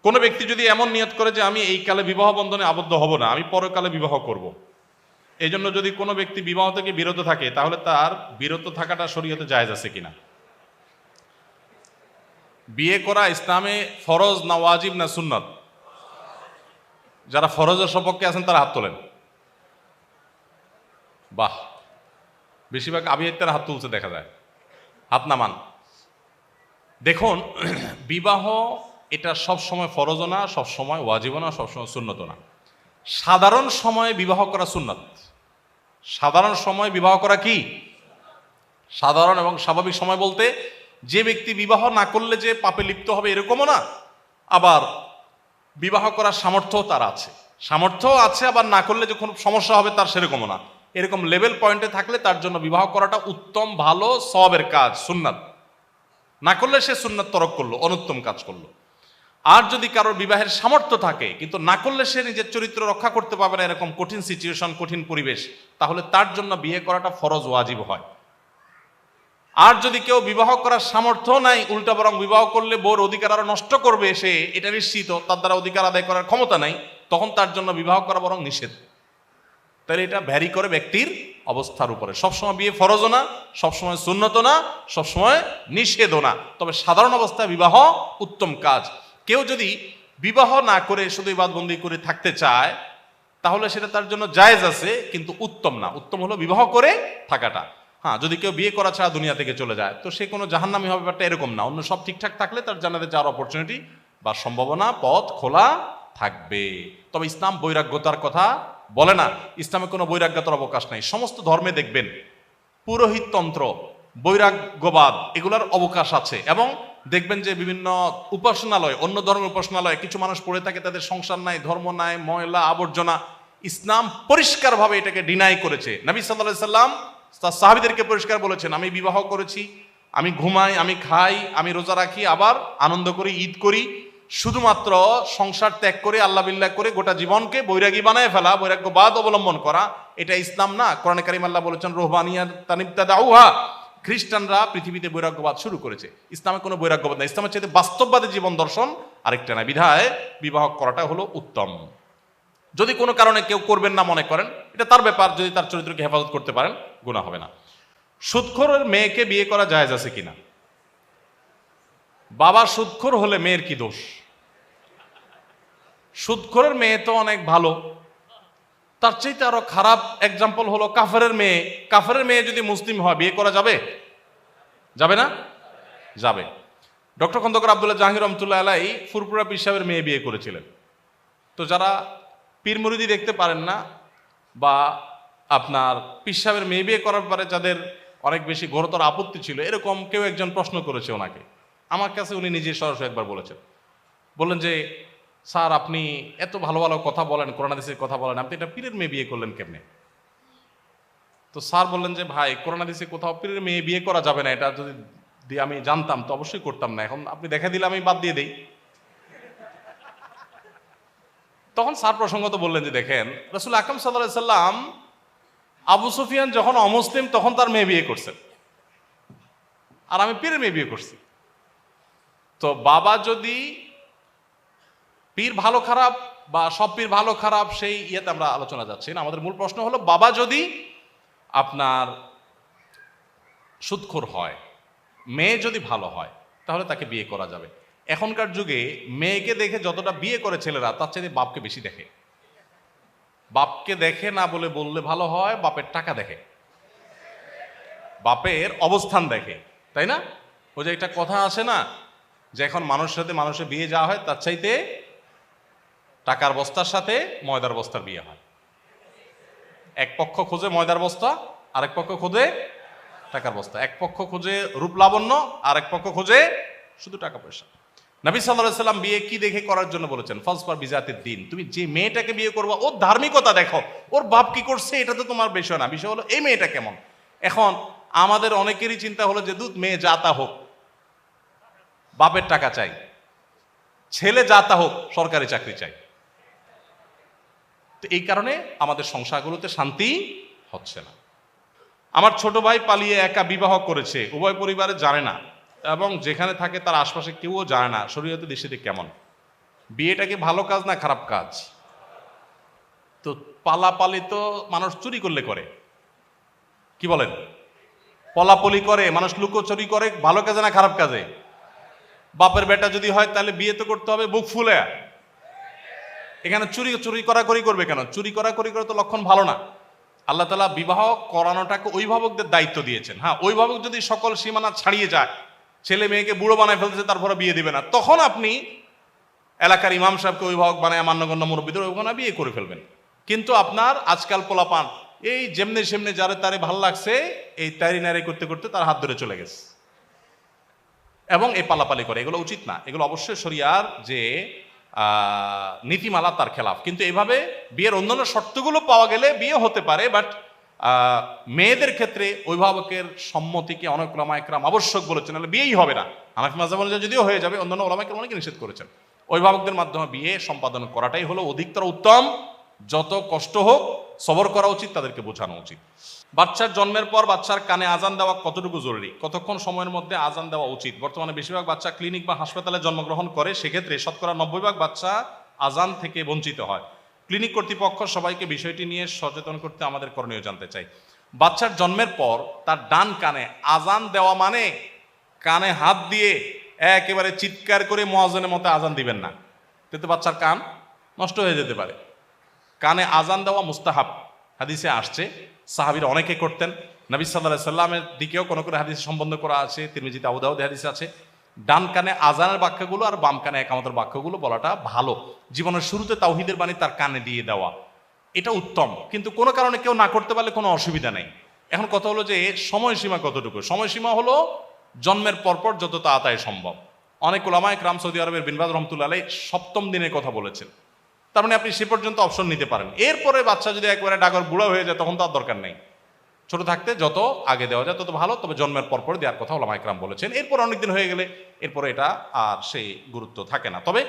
কোনো ব্যক্তি যদি এমন নিয়ত করে যে আমি এই কালে বিবাহ বন্ধনে আবদ্ধ হব না, আমি পরকালে বিবাহ করব, এই জন্য যদি কোনো ব্যক্তি বিবাহ থেকে বিরত থাকে, তাহলে তার বিরত থাকাটা শরীয়তে জায়েজ আছে কিনা? বিয়ে করা ইসলামে ফরজ না ওয়াজিব না সুন্নত? যারা ফরজের সপক্ষে আছেন তারা হাত তোলেন। বাহ, বেশিরভাগ আবিয়ার হাত তুলছে দেখা যায়, হাত নামান। দেখুন, বিবাহ এটা সব সময় ফরজও না, সব সময় ওয়াজিবও না, সবসময় সুন্নতও না। সাধারণ সময়ে বিবাহ করা সুন্নত। সাধারণ সময় বিবাহ করা কি? সাধারণ এবং স্বাভাবিক সময় বলতে যে ব্যক্তি বিবাহ না করলে যে পাপে লিপ্ত হবে এরকমও না, আবার বিবাহ করার সামর্থ্য তার আছে, সামর্থ্য আছে, আবার না করলে যে কোনো সমস্যা হবে তার সেরকমও না। এরকম লেভেল পয়েন্টে থাকলে তার জন্য বিবাহ করাটা উত্তম, ভালো, সওয়াবের কাজ, সুন্নাত। না করলে সে সুন্নাত তরক করলো, অনুত্তম কাজ করলো। আর যদি কারোর বিবাহের সামর্থ্য থাকে কিন্তু না করলে সে নিজের চরিত্র রক্ষা করতে পারবে না, এরকম কঠিন সিচুয়েশন, কঠিন পরিবেশ, তাহলে তার জন্য বিয়ে করাটা ফরজ ওয়াজিব হয়। আর যদি কেউ বিবাহ করার সামর্থ্য নাই, উল্টা বরং বিবাহ করলে বউর অধিকার আরো নষ্ট করবে, সে এটা নিশ্চিত, তার দ্বারা অধিকার আদায় করার ক্ষমতা নাই, তখন তার জন্য বিবাহ করা বরং নিষেধ। তাহলে এটা ভ্যারি করে ব্যক্তির অবস্থার উপরে। সবসময় বিয়ে ফরজও না, সবসময় সুন্নত না, সবসময় নিষেধও না, তবে সাধারণ অবস্থায় বিবাহ উত্তম কাজ। কেউ যদি বিবাহ না করে শুধু ইবাদতবন্দি করে থাকতে চায়, তাহলে সেটা তার জন্য জায়েজ আছে, কিন্তু উত্তম না। উত্তম হলো বিবাহ করে থাকাটা। হ্যাঁ, যদি কেউ বিয়ে করা ছাড়া দুনিয়া থেকে চলে যায়, তো সে কোনো জাহান্নামী হবে ব্যাপারটা এরকম না। অন্য সব ঠিকঠাক থাকলে তার জান্নাতে যাওয়ার অপরচুনিটি বা সম্ভাবনা, পথ খোলা থাকবে। তবে ইসলাম বৈরাগ্যতার কথা বলে না। ইসলামে কোনো বৈরাগ্যতার অবকাশ নাই। সমস্ত ধর্মে দেখবেন পুরোহিততন্ত্র, বৈরাগ্যবাদ, এগুলার অবকাশ আছে। এবং দেখবেন যে বিভিন্ন উপাসনালয়, অন্য ধর্মের উপাসনালয় কিছু মানুষ পড়ে থাকে, তাদের সংসার নাই, ধর্ম নাই, ময়লা আবর্জনা। ইসলাম পরিষ্কারভাবে এটাকে ডিনাই করেছে। নবী সাল্লাল্লাহু আলাইহি সাল্লাম তার সাহাবীদেরকে পরিষ্কার বলেছেন, আমি বিবাহ করেছি, আমি ঘুমাই, আমি খাই, আমি রোজা রাখি, আবার আনন্দ করি, ঈদ করি। শুধুমাত্র সংসার ত্যাগ করে, আল্লাহ বিল্লাহ করে গোটা জীবনকে বৈরাগী বানায় ফেলা, বৈরাগ্যবাদ অবলম্বন করা, এটা ইসলাম না। কোরআনে কারীম আল্লাহ বলেছেন, রুহবানিয়াত তানিবতাদাউহা, খ্রিস্টানরা পৃথিবীতে বৈরাগ্যবাদ শুরু করেছে। ইসলামে কোনো বৈরাগ্যবাদ নাই। ইসলামের চাইতে বাস্তববাদী জীবন দর্শন আরেকটা না। বিধায় বিবাহ করাটা হলো উত্তম। যদি কোনো কারণে কেউ করবেন না মনে করেন, এটা তার ব্যাপার, যদি তার চরিত্রকে হেফাজত করতে পারেন গুনাহ হবে না। সুদখোরের মেয়েকে বিয়ে করা জায়েজ আছে কিনা? বাবা সুদখোর হলে মেয়ের কি দোষ? সুদখোরের মেয়ে তো অনেক ভালো। তার চাইতে আরো খারাপ এক্সাম্পল হলো কাফেরের মেয়ে। কাফেরের মেয়ে যদি মুসলিম হয়, বিয়ে করা যাবে? যাবে না? যাবে। ডক্টর খন্দকার আব্দুল্লাহ জাহাঙ্গীর রহমতুল্লাহ আলাই ফুরপুরা পীর সাহেবের মেয়ে বিয়ে করেছিলেন। তো যারা পীর মুরিদি দেখতে পারেন না, বা আপনার পীর সাহেবের মেয়ে বিয়ে করার ব্যাপারে যাদের অনেক বেশি ঘোরতর আপত্তি ছিল, এরকম কেউ একজন প্রশ্ন করেছে ওনাকে। আমার কাছে উনি নিজে সরাসরি একবার বলেছেন, বললেন যে স্যার, আপনি এত ভালো ভালো কথা বলেন, কোরআন হাদিসের কথা বলেন, আপনি এটা পীরের মেয়ে বিয়ে করলেন কেমনে? তো স্যার বললেন যে ভাই, কোরআন হাদিসে কোথাও পীরের মেয়ে বিয়ে করা যাবে না, এটা যদি আমি জানতাম তো অবশ্যই করতাম না, এখন আপনি দেখা দিলে আমি বাদ দিয়ে দেই। তখন স্যার প্রসঙ্গত বললেন যে দেখেন, রাসূল আকরাম সাল্লাল্লাহু আলাইহি সাল্লাম আবু সুফিয়ান যখন অমুসলিম তখন তার মেয়ে বিয়ে করছেন, আর আমি পীরের মেয়ে বিয়ে করছি। তো বাবা যদি পীর ভালো খারাপ বা সব পীর ভালো খারাপ, সেই ইয়েতে আমরা আলোচনা যাচ্ছি না। আমাদের মূল প্রশ্ন হলো, বাবা যদি আপনার সুদখোর হয়, মেয়ে যদি ভালো হয়, তাহলে তাকে বিয়ে করা যাবে। এখনকার যুগে মেয়েকে দেখে যতটা বিয়ে করে ছেলেরা, তার চাইতে বাপকে বেশি দেখে। বাপকে দেখে না বললে ভালো হয়, বাপের টাকা দেখে, বাপের অবস্থান দেখে, তাই না? ওই যে একটা কথা আছে না, যে এখন মানুষের সাথে মানুষের বিয়ে যাওয়া হয়, তার চাইতে টাকার বস্তার সাথে ময়দার বস্তার বিয়ে হয়। এক পক্ষ খোঁজে ময়দার বস্তা, আরেক পক্ষ খোঁজে টাকার বস্তা। এক পক্ষ খোঁজে রূপ লাবণ্য, আর এক পক্ষ খোঁজে শুধু টাকা পয়সা। নবী সাল্লাল্লাহু আলাইহি সাল্লাম বিয়ে কি দেখে করার জন্য বলেছেন? ফাজফার বিজাতিদ দ্বীন, তুমি যে মেয়েটাকে বিয়ে করবা ওর ধার্মিকতা দেখো, ওর বাপ কি করছে এটা তো তোমার বিষয় না, বিষয় হলো এই মেয়েটা কেমন। এখন আমাদের অনেকেরই চিন্তা হলো যে দুধ মেয়ে যাতা হোক, বাপের টাকা চাই, ছেলে যাতা হোক, সরকারি চাকরি চাই। তো এই কারণে আমাদের সংসারগুলোতে শান্তি হচ্ছে না। আমার ছোট ভাই পালিয়ে একা বিবাহ করেছে, উভয় পরিবারে জানে না, এবং যেখানে থাকে তার আশপাশে কেউ জানে না। শরীয়তে দৃষ্টিতে কেমন? বিয়েটা কি ভালো কাজ না খারাপ কাজ? তো পালাপালি তো মানুষ চুরি করলে করে, কি বলেন? পলাপলি করে মানুষ, লুকোচুরি করে, ভালো কাজে না খারাপ কাজে? বাপের বেটা যদি হয় তাহলে বিয়ে তো করতে হবে বুক ফুলে। এখানে চুরি চুরি করাকরি করবে কেন? চুরি করাকরি করে তো লক্ষণ ভালো না। আল্লাহ তাআলা বিবাহ করানোটাকে অভিভাবকদের দায়িত্ব দিয়েছেন। হ্যাঁ, অভিভাবক যদি সকল সীমানা ছাড়িয়ে যায়, ছেলে মেয়েকে বুড়ো বানায় ফেলছে, তারপরে বিয়ে দিবে না, তখন আপনি এলাকার ইমাম সাহেবকে অভিভাবক বানায়, মান্যগণ্য মুরব্বীদের অভিভাবক বানায় বিয়ে করে ফেলবেন। কিন্তু আপনার আজকাল পোলাপান এই যেমনে সেমনে যারে তারে ভাল লাগছে এই তারি নারি করতে করতে তার হাত ধরে চলে গেছে এবং এই পালাপালি করে, এগুলো উচিত না। এগুলো অবশ্যই শরিয়ার যে নীতিমালা তার খেলাফ। কিন্তু এভাবে বিয়ের অন্যান্য শর্তগুলো পাওয়া গেলে বিয়ে হতে পারে, বাট মেয়েদের ক্ষেত্রে অভিভাবকের সম্মতিকে অনেক ওলামা একরাম আবশ্যক বলেছেন, নাহলে বিয়েই হবে না। হানাফি মাযহাব অনুযায়ী যদিও হয়ে যাবে, অন্যান্য ওলামা একরাম অনেকে নিষেধ করেছেন। অভিভাবকদের মাধ্যমে বিয়ে সম্পাদন করাটাই হলো অধিকতর উত্তম। যত কষ্ট হোক সবর করা উচিত, তাদেরকে বোঝানো উচিত। বাচ্চার জন্মের পর বাচ্চার কানে আজান দেওয়া কতটুকু জরুরি, কতক্ষণ সময়ের মধ্যে আজান দেওয়া উচিত? বর্তমানে বেশিরভাগ বাচ্চা ক্লিনিক বা হাসপাতালে জন্মগ্রহণ করে, সেক্ষেত্রে শতকরা 90% বাচ্চা আজান থেকে বঞ্চিত হয়। ক্লিনিক কর্তৃপক্ষ সবাইকে বিষয়টি নিয়ে সচেতন করতে আমাদের করণীয় জানতে চাই। বাচ্চার জন্মের পর তার ডান কানে আজান দেওয়া মানে কানে হাত দিয়ে একেবারে চিৎকার করে মুয়াজ্জিনের মতো আজান দিবেন না, তাতে বাচ্চার কান নষ্ট হয়ে যেতে পারে। কানে আজান দেওয়া মুস্তাহাব, হাদিসে আসছে, সাহাবীরা অনেকে করতেন। নবী সাল্লাল্লাহু আলাইহি সাল্লামের দিকেও কোনো কোনো হাদিসে সম্বন্ধ করা আছে, তিরমিজিতে, আবু দাউদে হাদিসে আছে। ডান কানে আজানের বাক্যগুলো আর বাম কানে একামতের বাক্যগুলো বলাটা ভালো। জীবনের শুরুতে তাওহীদের বাণী তার কানে দিয়ে দেওয়া, এটা উত্তম। কিন্তু কোনো কারণে কেউ না করতে পারলে কোনো অসুবিধা নেই। এখন কথা হলো যে সময়সীমা কতটুকু? সময়সীমা হলো জন্মের পরপর যত তাড়াতাড়ি সম্ভব। অনেক উলামায়ে কেরাম, সৌদি আরবের বিন বাজ রাহমাতুল্লাহ আলাইহি 7ম দিনের কথা বলেছেন। তার মানে আপনি সে পর্যন্ত অপশন নিতে পারেন। এরপরে বাচ্চা যদি একবারে ডাগর বুড়া হয়ে যায়, তখন তো আর দরকার নেই। ছোট থাকতে যত আগে দেওয়া যায় তত ভালো, তবে জন্মের পরপর দেওয়ার কথা ওলামায়ে কেরাম বলেছেন। এরপর অনেকদিন হয়ে গেলে এরপরে এটা আর সেই গুরুত্ব থাকে না। তবে